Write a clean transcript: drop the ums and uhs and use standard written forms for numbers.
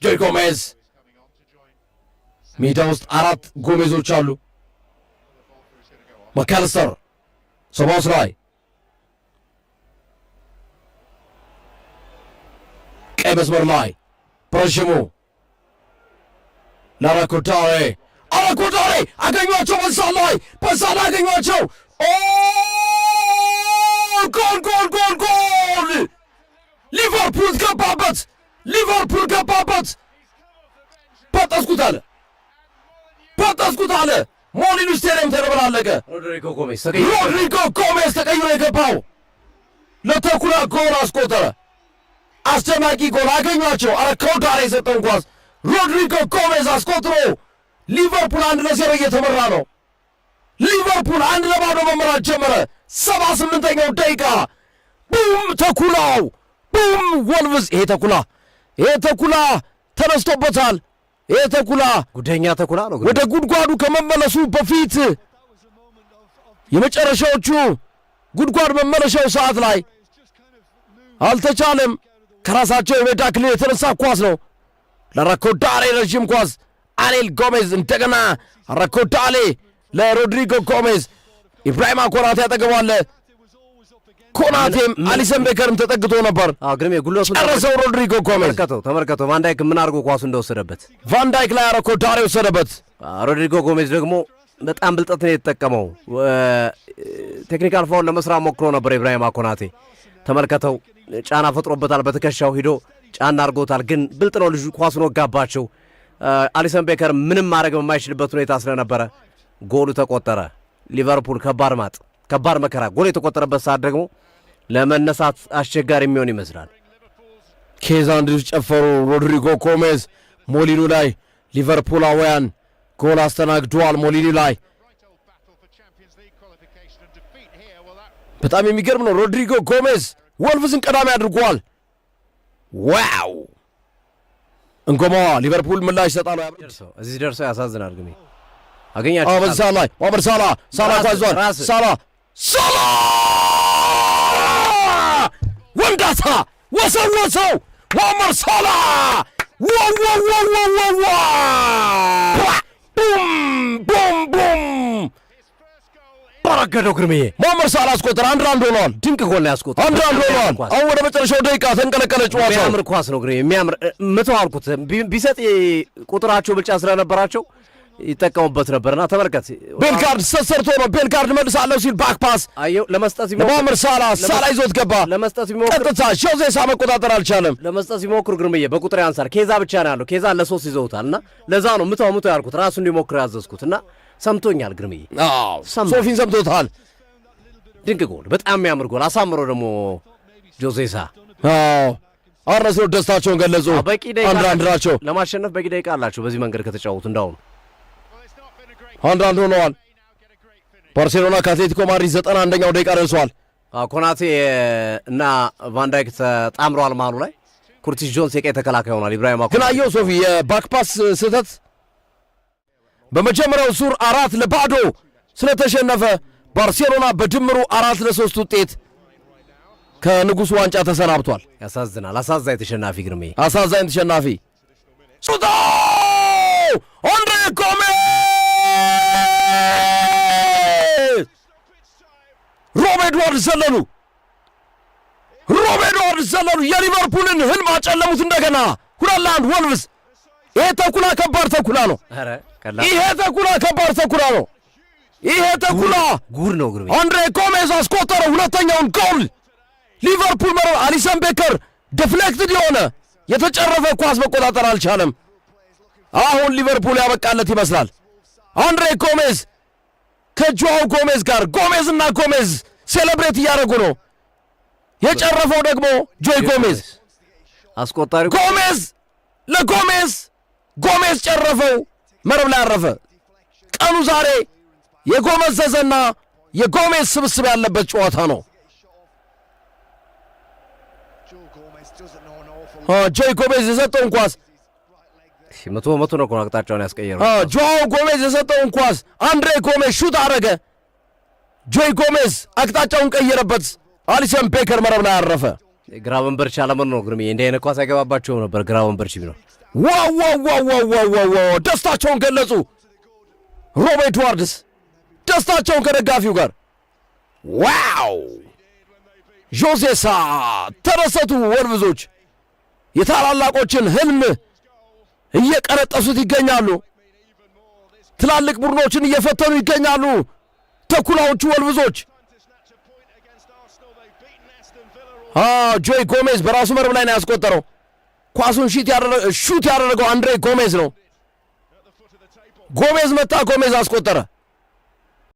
ጆይ ጎሜዝ ሜዳ ውስጥ 4 ጎሜዞች አሉ። ማካሊስተር ሶባስ ላይ ቀይ መስመር ላይ በረዥሙ ለአራኮዳሬ አገኟቸው። በዛ ላይ አገኟቸው። ጎል! ሊቨርፑል ገባበት። በጠስኩት አለ። ሞሊኑ ስቴዲየም ተደበላለቀ። ሮድሪጎ ጎሜዝ ተቀይሮ የገባው ለተኩላ ጎል አስቆጠረ። አስጨናቂ ጎል አገኟቸው። አራኮዳሬ የሰጠውን ኳስ ሮድሪጎ ጎሜዝ አስቆጥሮ ሊቨርፑል 1-0 እየተመራ ነው። ሊቨርፑል 1-0 መመራት ጀመረ። 78ኛው ደቂቃ ቡም! ተኩላው ቡም! ወልቭስ ይሄ ተኩላ ተነስቶበታል። ይሄ ተኩላ ጉደኛ ተኩላ ነው። ወደ ጉድጓዱ ከመመለሱ በፊት የመጨረሻዎቹ ጉድጓድ መመለሻው ሰዓት ላይ አልተቻለም። ከራሳቸው የሜዳ ክልል የተነሳ ኳስ ነው። ለአራኮዳሬ ረዥም ኳስ አኔል ጎሜዝ እንደገና አራኮዳሬ ለሮድሪጎ ጎሜዝ ኢብራሂማ ኮናቴ ያጠገባለ። ኮናቴም አሊሰን ቤከርም ተጠግቶ ነበር። ግርሜ ጉልበቱን ጨረሰው። ሮድሪጎ ጎሜዝ ተመልከተው ቫንዳይክ ምን አድርጎ ኳሱ እንደወሰደበት ቫንዳይክ ላይ አራኮዳሬ ወሰደበት። ሮድሪጎ ጎሜዝ ደግሞ በጣም ብልጠት ነው የተጠቀመው። ቴክኒካል ፋውል ለመስራት ሞክሮ ነበር ኢብራሂማ ኮናቴ። ተመልከተው ጫና ፈጥሮበታል። በትከሻው ሂዶ ጫና አድርጎታል። ግን ብልጥ ነው ልጁ። ኳሱን ወጋባቸው። አሊሰን ቤከር ምንም ማድረግ የማይችልበት ሁኔታ ስለነበረ ጎሉ ተቆጠረ። ሊቨርፑል ከባድ መከራ ጎል የተቆጠረበት ሰዓት ደግሞ ለመነሳት አስቸጋሪ የሚሆን ይመስላል። ኬዛ እንዲሁ ጨፈሩ። ሮድሪጎ ጎሜዝ ሞሊኑ ላይ ሊቨርፑላውያን ጎል አስተናግደዋል። ሞሊኑ ላይ በጣም የሚገርም ነው። ሮድሪጎ ጎሜዝ ወልቭስን ቀዳሚ አድርጓል። ዋው! እንጎማዋ ሊቨርፑል ምላሽ ይሰጣሉ። እዚህ ደርሰው ያሳዝናል። ግን አገኛቸው ሞሐመድ ሳላ ኳዟል። ሳላ ወንዳታ ወሰወሰው። ሞሐመድ ሳላ ቡም ባረገደው። ግርምዬ ሞሐመድ ሳላ አስቆጠረ። 1-1 ሆኗል። ድንቅ ጎል ነው ያስቆጠረው። 1-1 ሆኗል። አሁን ወደ መጨረሻው ደቂቃ ተንቀለቀለ ጨዋታው። የሚያምር ኳስ ነው ግርምዬ፣ የሚያምር ምተው አልኩት። ቢሰጥ ቁጥራቸው ብልጫ ስለነበራቸው ይጠቀሙበት ነበርና ተመልከት። ቤልጋርድ ሰርቶ ነው። ቤልጋርድ መልሳለሁ ሲል ባክ ፓስ አየው። ለመስጠት ሲሞክር ሞሐመድ ሳላ ይዞት ገባ። ለመስጠት ሲሞክር ቀጥታ ጆዜሳ መቆጣጠር አልቻለም። ለመስጠት ሲሞክር ግርምዬ በቁጥር ያንሳል። ኬዛ ብቻ ነው ያለው። ኬዛ ለ3 ይዘውታልና ለዛ ነው ምተው ያልኩት፣ ራሱ እንዲሞክር ያዘዝኩትና ሰምቶኛል ግርምዬ። ሶፊን ሰምቶታል። ድንቅ ጎል፣ በጣም የሚያምር ጎል። አሳምሮ ደግሞ ጆዜሳ አርነ ስሎት ደስታቸውን ገለጹ። 1-1 ናቸው። ለማሸነፍ በቂ ደቂቃ አላቸው በዚህ መንገድ ከተጫወቱ። እንዳውም 1-1 ሆነዋል። ባርሴሎና ከአትሌቲኮ ማድሪድ 91ኛው ደቂቃ ደርሷል። ኮናቴ እና ቫንዳይክ ተጣምረዋል መሃሉ ላይ። ኩርቲስ ጆንስ የቀይ ተከላካይ ሆኗል። ኢብራሂማ ግን አየው ሶፊ የባክፓስ ስህተት በመጀመሪያው ዙር 4-0 ስለተሸነፈ ባርሴሎና በድምሩ 4-3 ውጤት ከንጉሱ ዋንጫ ተሰናብቷል። ያሳዝናል። አሳዛኝ ተሸናፊ ግርሜ፣ አሳዛኝ ተሸናፊ። ሱቶ አንድሬ ጎሜዝ ሮብ ኤድዋርድስ ዘለሉ። የሊቨርፑልን ህልም አጨለሙት። እንደገና 2-1 ወልቭስ። ይሄ ተኩላ ከባድ ተኩላ ነው። ይሄ ተኩላ ጉድ ነው ግርሜ። አንድሬ ጎሜዝ አስቆጠረው ሁለተኛውን ጎል። ሊቨርፑል መረብ አሊሰን ቤከር ዲፍሌክትድ የሆነ የተጨረፈ ኳስ መቆጣጠር አልቻለም። አሁን ሊቨርፑል ያበቃለት ይመስላል። አንድሬ ጎሜዝ ከጆዋው ጎሜዝ ጋር ጎሜዝና ጎሜዝ ሴሌብሬት እያደረጉ ነው። የጨረፈው ደግሞ ጆይ ጎሜዝ አስቆጣሪው ጎሜዝ ጎሜዝ ጨረፈው፣ መረብ ላይ አረፈ። ቀኑ ዛሬ የጎመዘዘና የጎሜዝ ስብስብ ያለበት ጨዋታ ነው። ጆይ ጎሜዝ የሰጠውን ኳስ መቶ ነው አቅጣጫውን ያስቀየረው። ጆዋው ጎሜዝ የሰጠውን ኳስ አንድሬ ጎሜዝ ሹት አረገ። ጆይ ጎሜዝ አቅጣጫውን ቀየረበት። አሊሰን ቤከር መረብ ላይ አረፈ። ግራቨንበርች አለመን ነው ግርምዬ። እንዲህ አይነት ኳስ አይገባባቸው ነበር። ግራቨንበርች ነው ዋው ደስታቸውን ገለጹ። ሮብ ኤድዋርድስ ደስታቸውን ከደጋፊው ጋር ዋው ጆዜሳ ተደሰቱ። ወልቭዞች የታላላቆችን ህልም እየቀረጠሱት ይገኛሉ። ትላልቅ ቡድኖችን እየፈተኑ ይገኛሉ። ተኩላዎቹ ወልቭዞች ጆይ ጎሜዝ በራሱ መረብ ላይ ነው ያስቆጠረው። ኳሱን ሹት ያደረገው አንድሬ ጎሜዝ ነው። ጎሜዝ መታ፣ ጎሜዝ አስቆጠረ።